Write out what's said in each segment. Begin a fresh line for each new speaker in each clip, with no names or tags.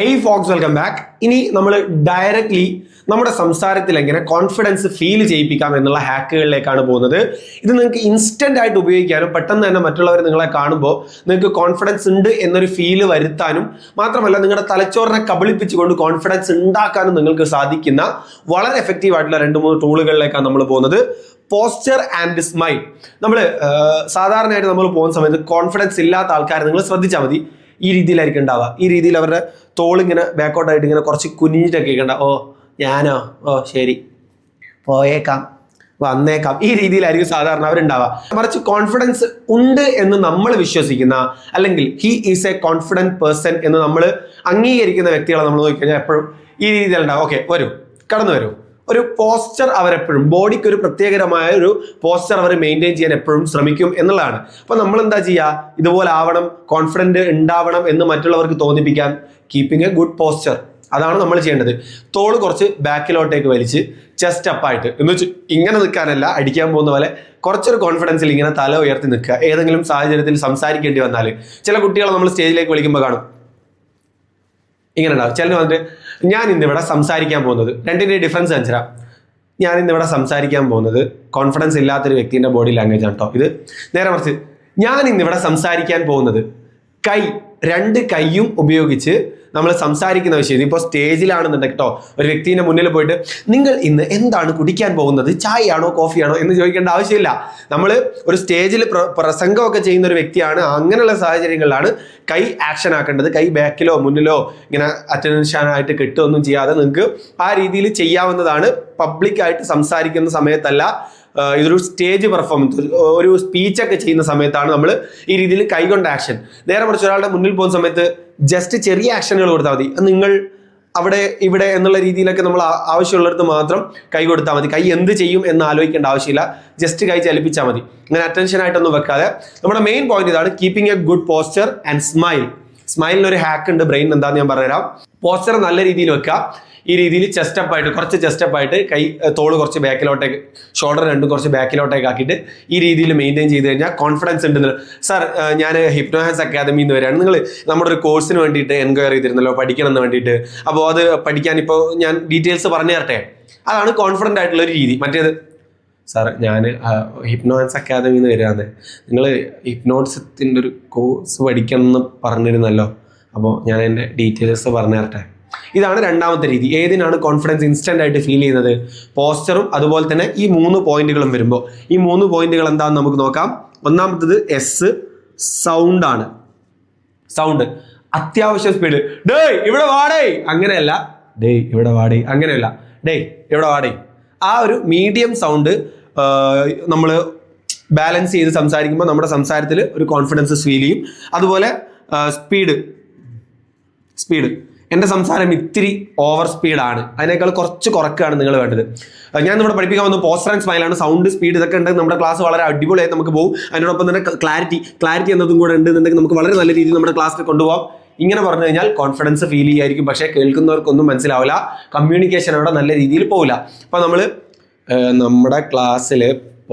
Hey folks, welcome back. ഇനി നമ്മൾ directly നമ്മുടെ സംസാരത്തിൽ എങ്ങനെ കോൺഫിഡൻസ് ഫീൽ ചെയ്യിപ്പിക്കാം എന്നുള്ള ഹാക്കുകളിലേക്കാണ് പോകുന്നത്. ഇത് നിങ്ങൾക്ക് ഇൻസ്റ്റന്റ് ആയിട്ട് ഉപയോഗിക്കാനും പെട്ടെന്ന് തന്നെ മറ്റുള്ളവർ നിങ്ങളെ കാണുമ്പോൾ നിങ്ങൾക്ക് കോൺഫിഡൻസ് ഉണ്ട് എന്നൊരു ഫീല് വരുത്താനും മാത്രമല്ല നിങ്ങളുടെ തലച്ചോറിനെ കബളിപ്പിച്ചുകൊണ്ട് കോൺഫിഡൻസ് ഉണ്ടാക്കാനും നിങ്ങൾക്ക് സാധിക്കുന്ന വളരെ എഫക്റ്റീവ് ആയിട്ടുള്ള 2-3 ടൂളുകളിലേക്കാണ് നമ്മൾ പോകുന്നത്. Posture and smile. നമ്മൾ സാധാരണയായിട്ട് നമ്മൾ പോകുന്ന സമയത്ത് കോൺഫിഡൻസ് ഇല്ലാത്ത ആൾക്കാരെ നിങ്ങൾ ശ്രദ്ധിച്ചാൽ മതി. ഈ രീതിയിലായിരിക്കും ഉണ്ടാവുക. ഈ രീതിയിൽ അവരുടെ തോളിങ്ങനെ ബാക്കോട്ടായിട്ട് ഇങ്ങനെ കുറച്ച് കുനിഞ്ഞിട്ടൊക്കെ കണ്ട ഞാനോ ശരി പോയേക്കാം വന്നേക്കാം ഈ രീതിയിലായിരിക്കും സാധാരണ അവരുണ്ടാവുക. മറിച്ച് കോൺഫിഡൻസ് ഉണ്ട് എന്ന് നമ്മൾ വിശ്വസിക്കുന്ന അല്ലെങ്കിൽ he is A confident person എന്ന് നമ്മൾ അംഗീകരിക്കുന്ന വ്യക്തികളെ നമ്മൾ നോക്കിക്കഴിഞ്ഞാൽ എപ്പോഴും ഈ രീതിയിലുണ്ടാവും. ഓക്കെ വരൂ, കടന്നു വരൂ. ഒരു പോസ്ചർ അവരെപ്പോഴും ബോഡിക്ക് ഒരു പ്രത്യേകമായ ഒരു പോസ്ചർ അവർ മെയിൻറ്റെയിൻ ചെയ്യാൻ എപ്പോഴും ശ്രമിക്കും എന്നുള്ളതാണ്. അപ്പൊ നമ്മൾ എന്താ ചെയ്യുക? ഇതുപോലെ ആവണം, കോൺഫിഡന്റ് ഉണ്ടാവണം എന്ന് മറ്റുള്ളവർക്ക് തോന്നിപ്പിക്കാൻ കീപ്പിംഗ് എ ഗുഡ് പോസ്ചർ, അതാണ് നമ്മൾ ചെയ്യേണ്ടത്. തോള് കുറച്ച് ബാക്കിലോട്ടേക്ക് വലിച്ച് ചെസ്റ്റ് അപ്പായിട്ട് എന്ന് വെച്ച് ഇങ്ങനെ നിൽക്കാനല്ല, അടിക്കാൻ പോകുന്ന പോലെ കുറച്ചൊരു കോൺഫിഡൻസിൽ ഇങ്ങനെ തല ഉയർത്തി നിൽക്കുക. ഏതെങ്കിലും സാഹചര്യത്തിൽ സംസാരിക്കേണ്ടി വന്നാൽ ചില കുട്ടികളെ നമ്മൾ സ്റ്റേജിലേക്ക് വിളിക്കുമ്പോൾ കാണും ഇങ്ങനെ ഉണ്ടാവും. ചിലർ വന്നിട്ട് ഞാൻ ഇന്നിവിടെ സംസാരിക്കാൻ പോകുന്നത്, രണ്ടിൻ്റെ ഡിഫറൻസ് കാണിച്ചുതരാം. ഞാൻ ഇന്നിവിടെ സംസാരിക്കാൻ പോകുന്നത് കോൺഫിഡൻസ് ഇല്ലാത്തൊരു വ്യക്തിൻ്റെ ബോഡി ലാംഗ്വേജ് ആണ് കേട്ടോ ഇത്. നേരെ മറിച്ച് ഞാൻ ഇന്നിവിടെ സംസാരിക്കാൻ പോകുന്നത് രണ്ട് കൈയും ഉപയോഗിച്ച് നമ്മൾ സംസാരിക്കുന്ന വിഷയം. ഇപ്പോൾ സ്റ്റേജിലാണെന്നുണ്ടെങ്കിൽ കേട്ടോ ഒരു വ്യക്തിൻ്റെ മുന്നിൽ പോയിട്ട് നിങ്ങൾ ഇന്ന് എന്താണ് കുടിക്കാൻ പോകുന്നത്, ചായയാണോ കോഫിയാണോ എന്ന് ചോദിക്കേണ്ട ആവശ്യമില്ല. നമ്മൾ ഒരു സ്റ്റേജിൽ പ്രസംഗമൊക്കെ ചെയ്യുന്ന ഒരു വ്യക്തിയാണ്. അങ്ങനെയുള്ള സാഹചര്യങ്ങളിലാണ് കൈ ആക്ഷൻ ആക്കേണ്ടത്. കൈ ബാക്കിലോ മുന്നിലോ ഇങ്ങനെ അറ്റൻഷനായിട്ട് കിട്ടുകയൊന്നും ചെയ്യാതെ നിങ്ങൾക്ക് ആ രീതിയിൽ ചെയ്യാവുന്നതാണ്. പബ്ലിക്കായിട്ട് സംസാരിക്കുന്ന സമയത്തല്ല, ഇതൊരു സ്റ്റേജ് പെർഫോമൻസ്, ഒരു സ്പീച്ചൊക്കെ ചെയ്യുന്ന സമയത്താണ് നമ്മൾ ഈ രീതിയിൽ കൈകൊണ്ട് ആക്ഷൻ. നേരെ മറിച്ച് ഒരാളുടെ മുന്നിൽ പോകുന്ന സമയത്ത് ജസ്റ്റ് ചെറിയ ആക്ഷനുകൾ കൊടുത്താൽ മതി. നിങ്ങൾ അവിടെ ഇവിടെ എന്നുള്ള രീതിയിലൊക്കെ നമ്മൾ ആവശ്യമുള്ളിടത്ത് മാത്രം കൈ കൊടുത്താൽ മതി. കൈ എന്ത് ചെയ്യും എന്ന് ആലോചിക്കേണ്ട ആവശ്യമില്ല, ജസ്റ്റ് കൈ ചലിപ്പിച്ചാൽ മതി. അങ്ങനെ അറ്റൻഷനായിട്ടൊന്നും വെക്കാതെ നമ്മുടെ മെയിൻ പോയിന്റ് ഇതാണ്, keeping a good posture and smile. സ്മൈലിന് ഒരു ഹാക്ക് ഉണ്ട് ബ്രെയിൻ, എന്താന്ന് ഞാൻ പറഞ്ഞുതരാം. പോസ്ചർ നല്ല രീതിയിൽ വെക്കുക. ഈ രീതിയിൽ ചെസ്റ്റ് അപ്പായിട്ട് കുറച്ച് ചെസ്റ്റ് അപ്പായിട്ട് കൈ തോള് കുറച്ച് ബാക്കിലോട്ടേക്ക്, ഷോൾഡർ രണ്ടും കുറച്ച് ബാക്കിലോട്ടേക്ക് ആക്കിയിട്ട് ഈ രീതിയിൽ മെയിൻറ്റെയിൻ ചെയ്ത് കഴിഞ്ഞാൽ കോൺഫിഡൻസ് ഉണ്ടെന്ന്. സാർ ഞാൻ ഹിപ്നോഹാൻസ് അക്കാദമിയിൽ നിന്ന് വരികയാണ്. നിങ്ങൾ നമ്മുടെ ഒരു കോഴ്സിന് വേണ്ടിയിട്ട് എൻക്വയറി ചെയ്തിരുന്നല്ലോ, പഠിക്കണം എന്ന് വേണ്ടിയിട്ട്. അപ്പോൾ അത് പഠിക്കാൻ ഇപ്പോൾ ഞാൻ ഡീറ്റെയിൽസ് പറഞ്ഞു തരട്ടെ. അതാണ് കോൺഫിഡൻ്റ് ആയിട്ടുള്ള ഒരു രീതി. മറ്റേത് സാർ ഞാൻ ഹിപ്നോഹാൻസ് അക്കാദമിയിൽ നിന്ന് വരികയാണ്, നിങ്ങൾ ഹിപ്നോട്ടിസത്തിൻ്റെ ഒരു കോഴ്സ് പഠിക്കണം എന്ന് പറഞ്ഞിരുന്നല്ലോ, അപ്പോൾ ഞാൻ എൻ്റെ ഡീറ്റെയിൽസ് പറഞ്ഞു തരട്ടെ. ഇതാണ് രണ്ടാമത്തെ രീതി. ഏതിനാണ് കോൺഫിഡൻസ് ഇൻസ്റ്റന്റ് ആയിട്ട് ഫീൽ ചെയ്യുന്നത്? പോസ്ചറും അതുപോലെ തന്നെ ഈ 3 പോയിന്റുകളും വരുമ്പോൾ. ഈ 3 പോയിന്റുകൾ എന്താണെന്ന് നമുക്ക് നോക്കാം. ഒന്നാമത്തത് സൗണ്ട് ആണ്. സൗണ്ട് അത്യാവശ്യം സ്പീഡ്. ഡേയ് ഇവിടെ വാടേ അങ്ങനെയല്ല, ഡേയ് ഇവിടെ വാടേ അങ്ങനെയല്ല, ഡേയ് ഇവിടെ വാടേ. ആ ഒരു മീഡിയം സൗണ്ട് നമ്മൾ ബാലൻസ് ചെയ്ത് സംസാരിക്കുമ്പോൾ നമ്മുടെ സംസാരത്തിൽ ഒരു കോൺഫിഡൻസ് ഫീൽ ചെയ്യും. അതുപോലെ സ്പീഡ് എൻ്റെ സംസാരം ഇത്തിരി ഓവർ സ്പീഡാണ്, അതിനേക്കാൾ കുറച്ച് കുറക്കുകയാണ് നിങ്ങൾ വേണ്ടത്. ഞാൻ ഇവിടെ പഠിപ്പിക്കാൻ വന്ന പോസ്റ്റർ ആൻഡ് സ്മൈലാണ്. സൗണ്ട് സ്പീഡ് ഇതൊക്കെ ഉണ്ടെങ്കിൽ നമ്മുടെ ക്ലാസ് വളരെ അടിപൊളിയായി നമുക്ക് പോകും. അതിനോടൊപ്പം തന്നെ ക്ലാരിറ്റി എന്നതും കൂടെ ഉണ്ടെന്നുണ്ടെങ്കിൽ നമുക്ക് വളരെ നല്ല രീതിയിൽ നമ്മുടെ ക്ലാസ്സിൽ കൊണ്ടുപോകാം. ഇങ്ങനെ പറഞ്ഞു കഴിഞ്ഞാൽ കോൺഫിഡൻസ് ഫീൽ ചെയ്യായിരിക്കും, പക്ഷേ കേൾക്കുന്നവർക്കൊന്നും മനസ്സിലാവില്ല, കമ്മ്യൂണിക്കേഷൻ അവിടെ നല്ല രീതിയിൽ പോകില്ല. അപ്പോൾ നമ്മൾ നമ്മുടെ ക്ലാസ്സിൽ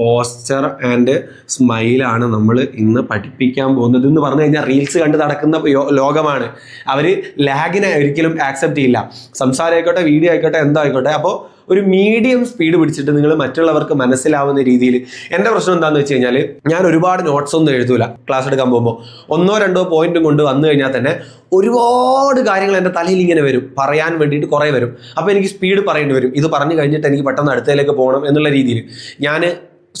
പോസ്ചർ ആൻഡ് സ്മൈലാണ് നമ്മൾ ഇന്ന് പഠിപ്പിക്കാൻ പോകുന്നത് എന്ന് പറഞ്ഞു കഴിഞ്ഞാൽ റീൽസ് കണ്ട് നടക്കുന്ന ലോകമാണ്. അവർ ലാഗിനെ ഒരിക്കലും ആക്സെപ്റ്റ് ചെയ്യില്ല. സംസാരം ആയിക്കോട്ടെ, വീഡിയോ ആയിക്കോട്ടെ, എന്തോ ആയിക്കോട്ടെ. അപ്പോൾ ഒരു മീഡിയം സ്പീഡ് പിടിച്ചിട്ട് നിങ്ങൾ മറ്റുള്ളവർക്ക് മനസ്സിലാവുന്ന രീതിയിൽ. എൻ്റെ പ്രശ്നം എന്താണെന്ന് വെച്ച് കഴിഞ്ഞാൽ ഞാൻ ഒരുപാട് നോട്ട്സ് ഒന്നും എഴുതൂല ക്ലാസ് എടുക്കാൻ പോകുമ്പോൾ. 1-2 പോയിന്റും കൊണ്ട് വന്നു കഴിഞ്ഞാൽ തന്നെ ഒരുപാട് കാര്യങ്ങൾ എൻ്റെ തലയിൽ ഇങ്ങനെ വരും, പറയാൻ വേണ്ടിയിട്ട് കുറേ വരും. അപ്പോൾ എനിക്ക് സ്പീഡ് പറയേണ്ടി വരും. ഇത് പറഞ്ഞു കഴിഞ്ഞിട്ട് എനിക്ക് പെട്ടെന്ന് അടുത്തതിലേക്ക് പോകണം എന്നുള്ള രീതിയിൽ ഞാൻ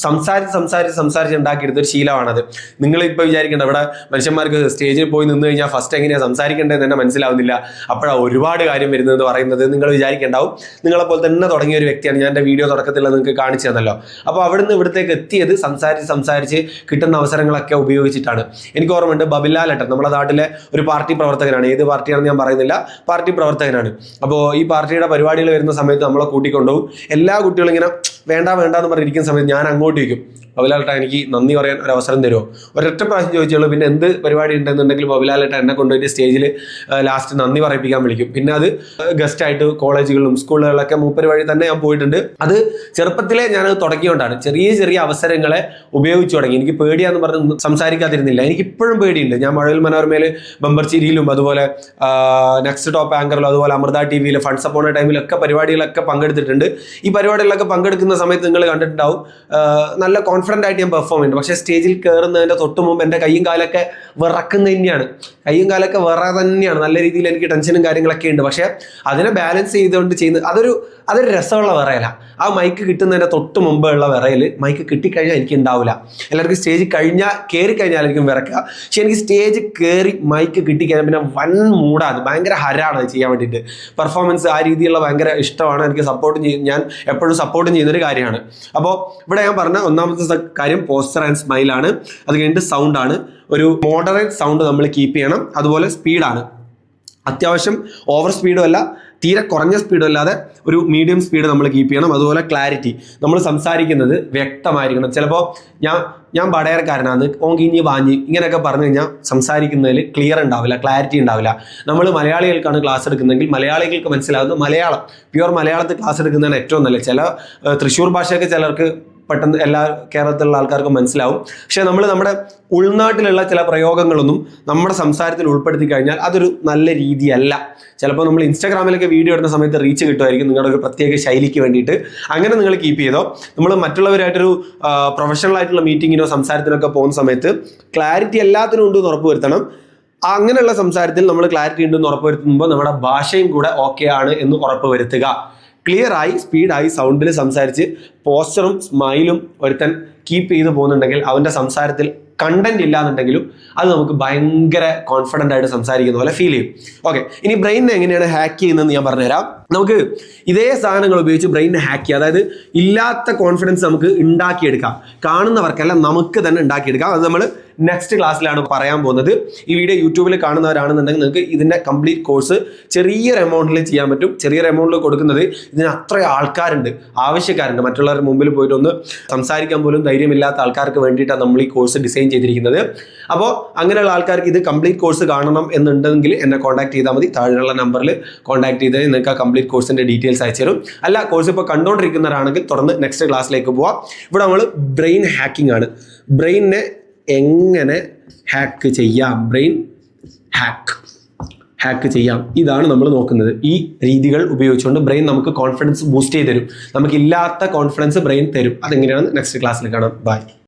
സംസാരിച്ച് ഉണ്ടാക്കിയെടുത്ത ഒരു ശീലമാണത്. നിങ്ങളിപ്പോൾ വിചാരിക്കേണ്ട ഇവിടെ മനുഷ്യന്മാർക്ക് സ്റ്റേജിൽ പോയി നിന്ന് കഴിഞ്ഞാൽ ഫസ്റ്റ് എങ്ങനെയാണ് സംസാരിക്കേണ്ടതെന്ന് തന്നെ മനസ്സിലാവുന്നില്ല, അപ്പോഴാണ് ഒരുപാട് കാര്യം വരുന്നത് പറയുന്നത് നിങ്ങൾ വിചാരിക്കേണ്ടാവും. നിങ്ങളെപ്പോലെ തന്നെ തുടങ്ങിയ ഒരു വ്യക്തിയാണ് ഞാൻ. എൻ്റെ വീഡിയോ തുടക്കത്തിൽ നിങ്ങൾക്ക് കാണിച്ചു തന്നല്ലോ. അപ്പോൾ അവിടുന്ന് ഇവിടത്തേക്ക് എത്തിയത് സംസാരിച്ച് കിട്ടുന്ന അവസരങ്ങളൊക്കെ ഉപയോഗിച്ചിട്ടാണ്. എനിക്ക് ഓർമ്മയുണ്ട്, ബബിലാലേട്ടൻ നമ്മുടെ നാട്ടിലെ ഒരു പാർട്ടി പ്രവർത്തകനാണ്. ഏത് പാർട്ടിയാണെന്ന് ഞാൻ പറയുന്നില്ല, പാർട്ടി പ്രവർത്തകനാണ്. അപ്പോൾ ഈ പാർട്ടിയുടെ പരിപാടികൾ വരുന്ന സമയത്ത് നമ്മളെ കൂട്ടിക്കൊണ്ടുപോകും. എല്ലാ കുട്ടികളും ഇങ്ങനെ വേണ്ട എന്ന് പറഞ്ഞിരിക്കുന്ന സമയത്ത് ഞാൻ അങ്ങോട്ട് ചോദിക്കും, ബബിലാലേട്ട എനിക്ക് നന്ദി പറയാൻ ഒരു അവസരം തരുമോ? ഒരൊറ്റ പ്രാവശ്യം ചോദിച്ചുള്ളൂ. പിന്നെ എന്ത് പരിപാടി ഉണ്ടെന്നുണ്ടെങ്കിൽ ബബിലാലേട്ട എന്നെ കൊണ്ടുപോയിട്ട് സ്റ്റേജിൽ ലാസ്റ്റ് നന്ദി പറയിപ്പിക്കാൻ വിളിക്കും. പിന്നെ അത് ഗസ്റ്റായിട്ട് കോളേജുകളിലും സ്കൂളുകളിലൊക്കെ മൂപ്പര് വഴി തന്നെ ഞാൻ പോയിട്ടുണ്ട്. അത് ചെറുപ്പത്തിലെ ഞാനത് തുടങ്ങിയോണ്ടാണ്. ചെറിയ അവസരങ്ങളെ ഉപയോഗിച്ച് തുടങ്ങി. എനിക്ക് പേടിയാന്ന് പറഞ്ഞ് സംസാരിക്കാതിരുന്നില്ല. എനിക്കിപ്പോഴും പേടിയുണ്ട്. ഞാൻ മഴവിൽ മനോരമയിൽ ബമ്പർച്ചിരിയിലും അതുപോലെ നെക്സ്റ്റ് ടോപ്പ് ആങ്കറിലും അതുപോലെ അമൃത TV-യിൽ ഫണ്ട്സ് അപ്പോൺ ടൈമിലൊക്കെ പരിപാടികളൊക്കെ പങ്കെടുത്തിട്ടുണ്ട്. ഈ പരിപാടികളിലൊക്കെ പങ്കെടുക്കുന്ന സമയത്ത് നിങ്ങൾ കണ്ടിട്ടുണ്ടാവും, നല്ല കോൺഫിഡൻ്റ് ആയിട്ട് ഞാൻ പെർഫോം ചെയ്യുന്നുണ്ട്. പക്ഷേ സ്റ്റേജിൽ കയറുന്നതിൻ്റെ തൊട്ട് മുമ്പ് എൻ്റെ കയ്യും കാലൊക്കെ വിറക്കുന്ന തന്നെയാണ്. കയ്യും കാലൊക്കെ വിറ തന്നെയാണ്. നല്ല രീതിയിൽ എനിക്ക് ടെൻഷനും കാര്യങ്ങളൊക്കെ ഉണ്ട്. പക്ഷേ അതിനെ ബാലൻസ് ചെയ്തുകൊണ്ട് ചെയ്യുന്നത് അതൊരു രസമുള്ള വിറയല. ആ മൈക്ക് കിട്ടുന്നതിൻ്റെ തൊട്ട് മുമ്പുള്ള വിറയൽ മൈക്ക് കിട്ടിക്കഴിഞ്ഞാൽ എനിക്ക് ഉണ്ടാവില്ല. എല്ലാവർക്കും സ്റ്റേജ് കയറി കഴിഞ്ഞാലായിരിക്കും വിറക്കുക. പക്ഷെ എനിക്ക് സ്റ്റേജ് കയറി മൈക്ക് കിട്ടിക്കഴിഞ്ഞാൽ പിന്നെ വൻ മൂടാണ്, ഭയങ്കര ഹരാണ് അത് ചെയ്യാൻ വേണ്ടിയിട്ട്. പെർഫോമൻസ് ആ രീതിയിലുള്ള ഭയങ്കര ഇഷ്ടമാണ്. എനിക്ക് ഞാൻ എപ്പോഴും സപ്പോർട്ടും ചെയ്യുന്നൊരു കാര്യമാണ്. അപ്പോൾ ഇവിടെ ഞാൻ പറഞ്ഞ ഒന്നാമത്തെ കാര്യം പോസ്റ്റർ ആൻഡ് സ്മൈലാണ്. അത് കഴിഞ്ഞിട്ട് സൗണ്ടാണ്. ഒരു മോഡറേറ്റ് സൗണ്ട് നമ്മൾ കീപ്പ് ചെയ്യണം. അതുപോലെ സ്പീഡാണ്. അത്യാവശ്യം ഓവർ സ്പീഡും അല്ല, തീരെ കുറഞ്ഞ സ്പീഡും അല്ലാതെ ഒരു മീഡിയം സ്പീഡ് നമ്മൾ കീപ്പ് ചെയ്യണം. അതുപോലെ ക്ലാരിറ്റി, നമ്മൾ സംസാരിക്കുന്നത് വ്യക്തമായിരിക്കണം. ചിലപ്പോൾ ഞാൻ പടയർക്കാരനാണ്, ഓങ്കിഞ്ഞ് വാഞ്ഞ് ഇങ്ങനെയൊക്കെ പറഞ്ഞു കഴിഞ്ഞാൽ സംസാരിക്കുന്നതിൽ ക്ലിയർ ഉണ്ടാവില്ല, ക്ലാരിറ്റി ഉണ്ടാവില്ല. നമ്മൾ മലയാളികൾക്കാണ് ക്ലാസ് എടുക്കുന്നതെങ്കിൽ മലയാളികൾക്ക് മനസ്സിലാകുന്ന മലയാളം, പ്യുവർ മലയാളത്തിൽ ക്ലാസ് എടുക്കുന്നതാണ് ഏറ്റവും നല്ലത്. ചില തൃശ്ശൂർ ഭാഷയൊക്കെ ചിലർക്ക് പെട്ടെന്ന് എല്ലാ കേരളത്തിലുള്ള ആൾക്കാർക്കും മനസ്സിലാവും. പക്ഷേ നമ്മൾ നമ്മുടെ ഉൾനാട്ടിലുള്ള ചില പ്രയോഗങ്ങളൊന്നും നമ്മുടെ സംസാരത്തിൽ ഉൾപ്പെടുത്തി കഴിഞ്ഞാൽ അതൊരു നല്ല രീതിയല്ല. ചിലപ്പോൾ നമ്മൾ ഇൻസ്റ്റാഗ്രാമിലൊക്കെ വീഡിയോ ഇടുന്ന സമയത്ത് റീച്ച് കിട്ടുമായിരിക്കും നിങ്ങളുടെ ഒരു പ്രത്യേക ശൈലിക്ക് വേണ്ടിയിട്ട്. അങ്ങനെ നിങ്ങൾ കീപ്പ് ചെയ്തോ. നമ്മൾ മറ്റുള്ളവരായിട്ടൊരു പ്രൊഫഷണൽ ആയിട്ടുള്ള മീറ്റിങ്ങിനോ സംസാരത്തിനൊക്കെ പോകുന്ന സമയത്ത് ക്ലാരിറ്റി എല്ലാത്തിനും ഉണ്ടെന്ന് ഉറപ്പ് വരുത്തണം. അങ്ങനെയുള്ള സംസാരത്തിൽ നമ്മൾ ക്ലാരിറ്റി ഉണ്ടെന്ന് ഉറപ്പ് വരുത്തുമ്പോൾ നമ്മുടെ ഭാഷയും കൂടെ ഓക്കെ ആണ് എന്ന് ഉറപ്പ് വരുത്തുക. ക്ലിയറായി സ്പീഡായി സൗണ്ടിൽ സംസാരിച്ച് പോസ്റ്ററും സ്മൈലും ഒരുത്തൻ കീപ്പ് ചെയ്ത് പോകുന്നുണ്ടെങ്കിൽ അവൻ്റെ സംസാരത്തിൽ കണ്ടന്റ് ഇല്ലാന്നുണ്ടെങ്കിലും അത് നമുക്ക് ഭയങ്കര കോൺഫിഡൻ്റ് ആയിട്ട് സംസാരിക്കുന്ന പോലെ ഫീൽ ചെയ്യും. ഓക്കെ, ഇനി ബ്രെയിനിനെ എങ്ങനെയാണ് ഹാക്ക് ചെയ്യുന്നതെന്ന് ഞാൻ പറഞ്ഞുതരാം. നമുക്ക് ഇതേ സാധനങ്ങൾ ഉപയോഗിച്ച് ബ്രെയിനിനെ ഹാക്ക് ചെയ്യുക. അതായത് ഇല്ലാത്ത കോൺഫിഡൻസ് നമുക്ക് ഉണ്ടാക്കിയെടുക്കാം. കാണുന്നവർക്കല്ല, നമുക്ക് തന്നെ ഉണ്ടാക്കിയെടുക്കാം. അത് നമ്മൾ നെക്സ്റ്റ് ക്ലാസ്സിലാണ് പറയാൻ പോകുന്നത്. ഈ വീഡിയോ യൂട്യൂബിൽ കാണുന്നവരാണെന്നുണ്ടെങ്കിൽ നിങ്ങൾക്ക് ഇതിൻ്റെ കംപ്ലീറ്റ് കോഴ്സ് ചെറിയൊരു എമൗണ്ടിൽ ചെയ്യാൻ പറ്റും. ചെറിയൊരു എമൗണ്ടിൽ കൊടുക്കുന്നത് ഇതിന് അത്ര ആൾക്കാരുണ്ട്, ആവശ്യക്കാരുണ്ട്. മറ്റുള്ളവരുടെ മുമ്പിൽ പോയിട്ടൊന്ന് സംസാരിക്കാൻ പോലും ധൈര്യമില്ലാത്ത ആൾക്കാർക്ക് വേണ്ടിയിട്ടാണ് നമ്മൾ ഈ കോഴ്സ് ഡിസൈൻ ചെയ്തിരിക്കുന്നത്. അപ്പോൾ അങ്ങനെയുള്ള ആൾക്കാർക്ക് ഇത് കംപ്ലീറ്റ് കോഴ്സ് കാണണം എന്നുണ്ടെങ്കിൽ എന്നെ കോൺടാക്ട് ചെയ്താൽ മതി. താഴെയുള്ള നമ്പറിൽ കോൺടാക്ട് ചെയ്താൽ നിങ്ങൾക്ക് ആ കംപ്ലീറ്റ് കോഴ്സിൻ്റെ ഡീറ്റെയിൽസ് അയച്ചു തരും. അല്ല, കോഴ്സ് ഇപ്പോൾ കണ്ടുകൊണ്ടിരിക്കുന്നവരാണെങ്കിൽ തുടർന്ന് നെക്സ്റ്റ് ക്ലാസ്സിലേക്ക് പോവാം. ഇവിടെ നമ്മൾ ബ്രെയിൻ ഹാക്കിംഗ് ആണ്. ബ്രെയിനിനെ എങ്ങനെ ഹാക്ക് ചെയ്യാം, ബ്രെയിൻ ഹാക്ക് ചെയ്യാം, ഇതാണ് നമ്മൾ നോക്കുന്നത്. ഈ രീതികൾ ഉപയോഗിച്ചുകൊണ്ട് ബ്രെയിൻ നമുക്ക് കോൺഫിഡൻസ് ബൂസ്റ്റ് ചെയ്ത് തരും. നമുക്കില്ലാത്ത കോൺഫിഡൻസ് ബ്രെയിൻ തരും. അതെങ്ങനെയാണെന്ന് നെക്സ്റ്റ് ക്ലാസ്സിൽ കാണാം. ബൈ.